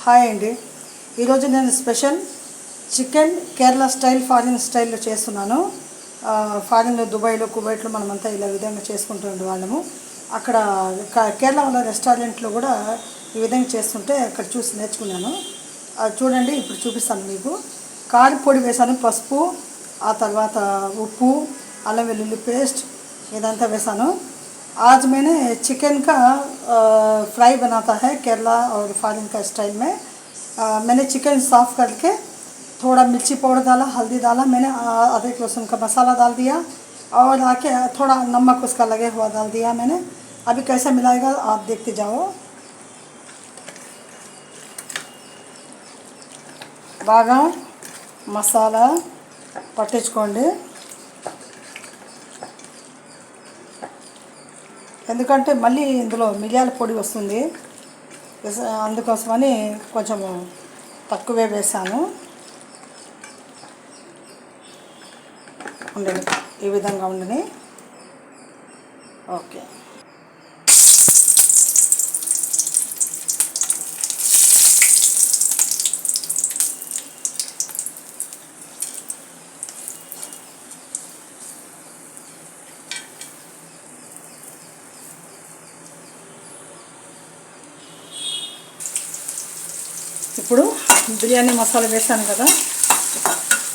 Hi అండి. ఈరోజు నేను special chicken Kerala style foreign స్టైల్లో చేస్తున్నాను. ఫారిన్లో దుబాయ్లో కువైట్లో మనమంతా ఇలా విధంగా చేసుకుంటుండే వాళ్ళము. అక్కడ కేరళ వాళ్ళ రెస్టారెంట్లో కూడా ఈ విధంగా చేస్తుంటే అక్కడ చూసి నేర్చుకున్నాను. చూడండి, ఇప్పుడు చూపిస్తాను మీకు. కారం పొడి వేసాను, పసుపు, ఆ తర్వాత ఉప్పు, అల్లం వెల్లుల్లి పేస్ట్ ఇదంతా వేసాను. आज मैंने चिकन का फ्राई बनाता है केरला और फॉरेन का स्टाइल में। मैंने चिकन साफ़ करके थोड़ा मिर्ची पाउडर डाला, हल्दी डाला, मैंने अदरक लहसुन का मसाला डाल दिया और आके थोड़ा नमक उसका लगे हुआ डाल दिया मैंने। अभी कैसा मिलाएगा आप देखते जाओ। బాగా మసాలా పట్టించుకోండి, ఎందుకంటే మళ్ళీ ఇందులో మిరియాల పొడి వస్తుంది, అందుకోసమని కొంచెం తక్కువే వేసాను. ఉండని ఈ విధంగా ఉండని. ఓకే, ఇప్పుడు బిర్యానీ మసాలా వేసాను కదా,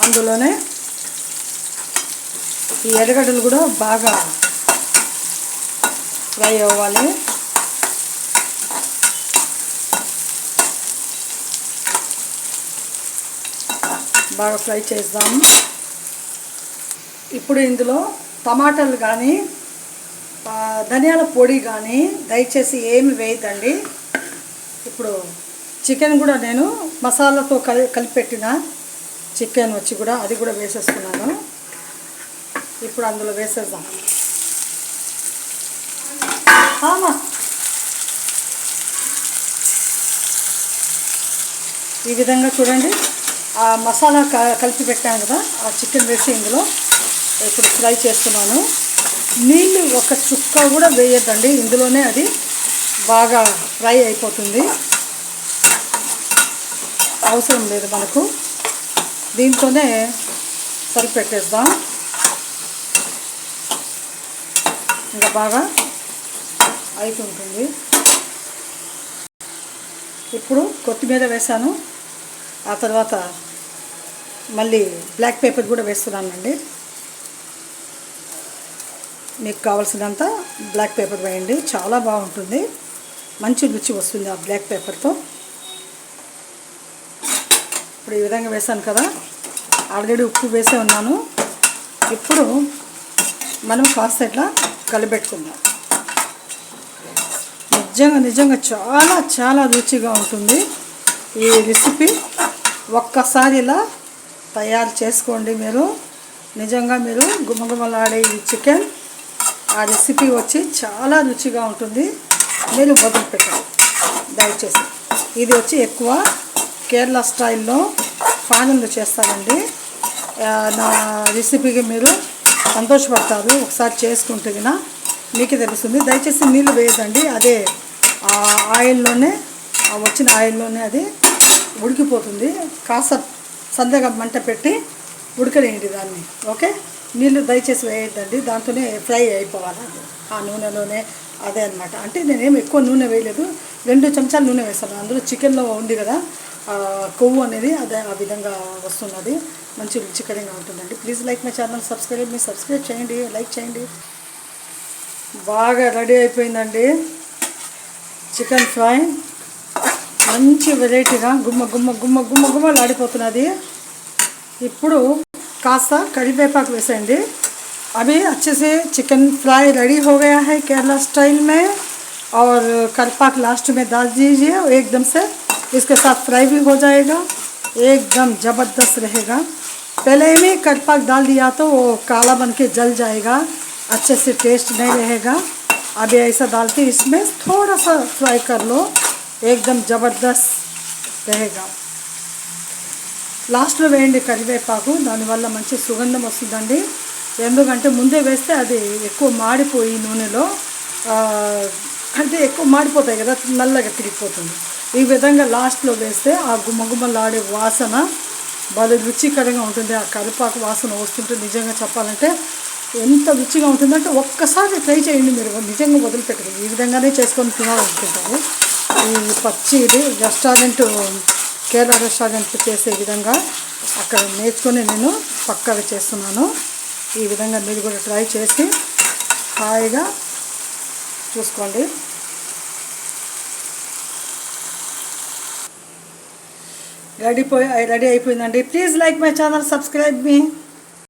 అందులోనే ఈ ఎర్రగడ్డలు కూడా బాగా ఫ్రై అవ్వాలి. బాగా ఫ్రై చేద్దాం. ఇప్పుడు ఇందులో టమాటాలు కానీ ధనియాల పొడి కానీ దయచేసి ఏమి వేయద్దండి. ఇప్పుడు చికెన్ కూడా నేను మసాలాతో కలిపెట్టిన చికెన్ వచ్చి కూడా అది కూడా వేసేస్తున్నాను. ఇప్పుడు అందులో వేసేద్దాం. ఈ విధంగా చూడండి, ఆ మసాలా కలిపి పెట్టాను కదా, ఆ చికెన్ వేసి ఇందులో ఇప్పుడు ఫ్రై చేస్తున్నాను. నీళ్ళు ఒక చుక్క కూడా వేయద్దండి, ఇందులోనే అది బాగా ఫ్రై అయిపోతుంది. అవసరం లేదు మనకు, దీంతోనే సరిపెట్టేద్దాం. ఇంకా బాగా అయిపోతుంది. ఇప్పుడు కొత్తిమీర వేసాను, ఆ తర్వాత మళ్ళీ బ్లాక్ పేపర్ కూడా వేస్తున్నానండి. మీకు కావాల్సినంత బ్లాక్ పేపర్ వేయండి, చాలా బాగుంటుంది, మంచి రుచి వస్తుంది ఆ బ్లాక్ పేపర్తో. ఇప్పుడు ఈ విధంగా వేసాను కదా, ఆల్రెడీ ఉప్పు వేసే ఉన్నాను. ఇప్పుడు మనం కాస్త ఇట్లా కలిపెట్టుకుందాం. నిజంగా చాలా చాలా రుచిగా ఉంటుంది ఈ రెసిపీ. ఒక్కసారి ఇలా తయారు చేసుకోండి మీరు. నిజంగా మీరు గుమగుమలాడే ఈ చికెన్ ఆ రెసిపీ వచ్చి చాలా రుచిగా ఉంటుంది. మీరు మొదలుపెట్టండి దయచేసి. ఇది వచ్చి ఎక్కువ కేరళ స్టైల్లో ఫారిన్లో చేస్తారండి. నా రెసిపీకి మీరు సంతోషపడతారు. ఒకసారి చేసుకుంటే కన్నా మీకే తెలుస్తుంది. దయచేసి నీళ్ళు వేయదండి, అదే ఆయిల్లోనే వచ్చిన ఆయిల్లోనే అది ఉడికిపోతుంది. కాస్త సందగా మంట పెట్టి ఉడకలేండి దాన్ని. ఓకే, నీళ్ళు దయచేసి వేయద్దండి, దాంతోనే ఫ్రై అయిపోవాలి అది ఆ నూనెలోనే. అదే అనమాట. అంటే నేనేం ఎక్కువ నూనె వేయలేదు, 2 చెంచాలు నూనె వేస్తాను. అందులో చికెన్లో ఉంది కదా కొవ్వు అనేది, అదే ఆ విధంగా వస్తున్నది. మంచి రుచికరంగా ఉంటుందండి. Please like my channel, subscribe చేయండి, లైక్ చేయండి. బాగా రెడీ అయిపోయిందండి చికెన్ ఫ్రై. మంచి వెరైటీగా గుమ్మలాడిపోతున్నది. ఇప్పుడు కాస్త కరివేపాకు వేసేయండి. अभी अच्छे से चिकन फ्राई रेडी हो गया है केरला स्टाइल में, और करिवेपाक लास्ट में डाल दीजिए एकदम से, इसके साथ फ्राई भी हो जाएगा, एकदम ज़बरदस्त रहेगा। पहले में करिवेपाक डाल दिया तो वो काला बन के जल जाएगा, अच्छे से टेस्ट नहीं रहेगा। अभी ऐसा डाल के इसमें थोड़ा सा फ्राई कर लो, एकदम ज़बरदस्त रहेगा। లాస్ట్లో వేయండి కరివేపాకు, దానివల్ల మంచి సుగంధం వస్తుందండి. ఎందుకంటే ముందే వేస్తే అది ఎక్కువ మాడిపోయి నూనెలో అంటే ఎక్కువ మాడిపోతాయి కదా, నల్లగా తిరిగిపోతుంది. ఈ విధంగా లాస్ట్లో వేస్తే ఆ గుమ్మగుమ్మలాడే వాసన భలే రుచికరంగా ఉంటుంది. ఆ కరివేపాకు వాసన వస్తుంటే నిజంగా చెప్పాలంటే ఎంత రుచిగా ఉంటుందంటే ఒక్కసారి ట్రై చేయండి, మీరు నిజంగా వదిలిపెట్టరు. ఈ విధంగానే చేసుకొని తినాలనుకుంటారు. ఈ పచ్చి ఇది రెస్టారెంట్, కేరళ రెస్టారెంట్ చేసే విధంగా అక్కడ నేర్చుకొని నేను పక్కాగా చేస్తున్నాను. ఈ విధంగా మీరు కూడా ట్రై చేసి హాయిగా చూసుకోండి. రెడీ అయిపోయిందండి. Please like my channel, subscribe me.